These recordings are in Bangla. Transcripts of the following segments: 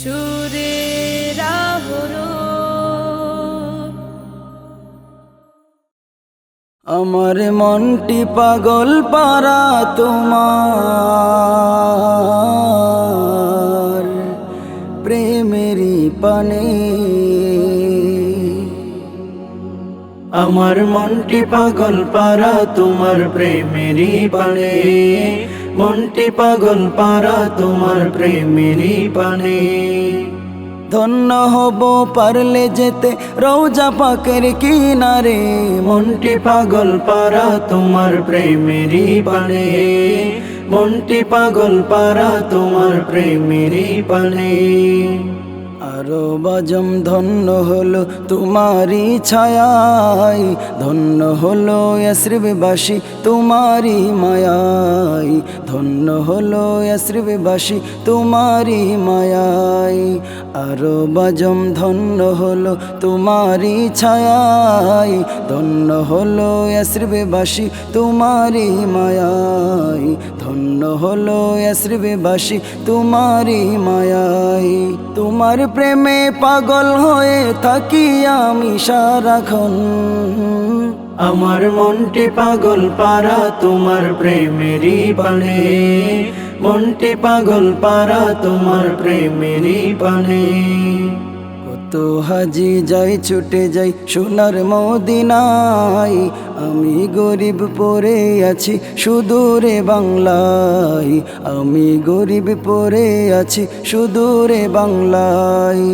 সুরের আহরণ। আমার মনটি পাগল পারা তোমার প্রেমেরই পানে। আমার মনটি পাগল পারা তোমার প্রেমেরই পানে। মনটি পাগল পারা তোমার প্রেমেরই পানে। ধন্য হব পারলে যেতে রওজা পাকের কিনারে। মনটি পাগল পারা তোমার প্রেমেরই পানে। মনটি পাগল পারা তোমার প্রেমেরই পানে। আরো বাজম ধন্য হলো তোমারি ছায়ায়। ধন্য হলো ইয়াসরিববাসী তোমারি মায়ায়। ধন্য হলো ইয়াসরিববাসী তোমারি মায়ায়। আরো বাজম ধন্য হলো তোমারি ছায়ায়। ধন্য হলো ইয়াসরিববাসী তোমারি মায়ায়। ধন্য হলো ইয়াসরিববাসী তোমারি মায়ায়। তোমার প্রেমে পাগল হয়ে থাকি আমি সারাক্ষণ। আমার মনটি পাগল পারা তোমার প্রেমেরই পানে। মনটি পাগল পারা তোমার প্রেমেরই পানে। কত হাজি যাই ছুটে যাই সোনার মদিনায়। আমি গরিব পড়ে আছি সুদূরে বাংলায়। আমি গরিব পড়ে আছি সুদূরে বাংলায়।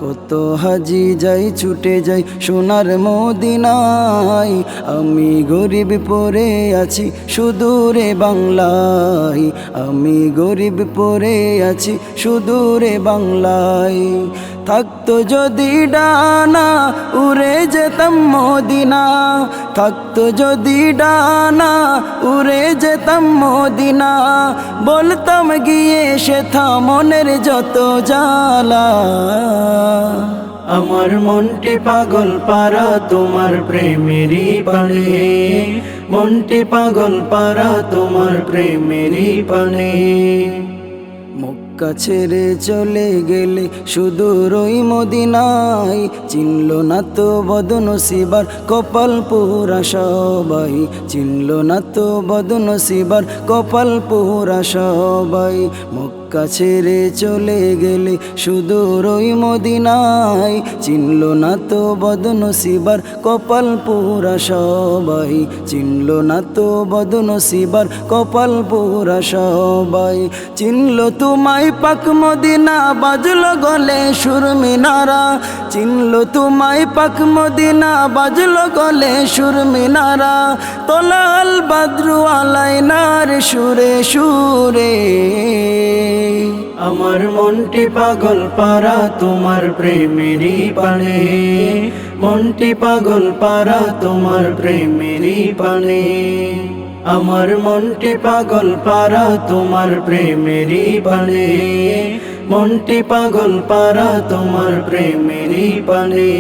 কত হাজি যাই ছুটে যাই সোনার মদিনায়। আমি গরিব পড়ে আছি সুদূরে বাংলায়। আমি গরিব পড়ে আছি সুদূরে বাংলায়। থাকতো যদি ডানা উড়ে যেতাম মদিনা। থাকতো যদি ডানা উড়ে যেতাম মদিনা। বলতাম গিয়ে সেথা মনের যত জ্বালা। আমার মনটি পাগল পারা তোমার প্রেমেরই পানে। মনটি পাগল পারা তোমার প্রেমেরই পানে। মক্কা ছেড়ে চলে গেলে সুদূর ওই মদিনায়। চিনল না তো বদনসিবার কপাল পুরা সবাই। চিনল না তো বদনসিবার কপাল পুরা সবাই। মক্কা ছেড়ে চলে গেলে সুদূর ওই মদিনায়। চিনল না তো বদনসিবার কপাল পুরা সবাই। চিনল না তো বদনসিবার কপাল পুরা সবাই। চিনল তোমায় পাক মদিনা বাজলো গলে সুর মিনারা। চিনল তোমায় পাক মদিনা বাজলো গলে সুর মিনারা। তোলাল বাদরু আলাইনার সুরে সুরে। আমার মনটি পাগল পারা তোমার প্রেমেরই পানে। মনটি পাগল পারা তোমার প্রেমেরই পানে। আমার মনটি পাগল পারা তোমার প্রেমেরই পানে। মনটি পাগল পারা তোমার প্রেমেরই পানে।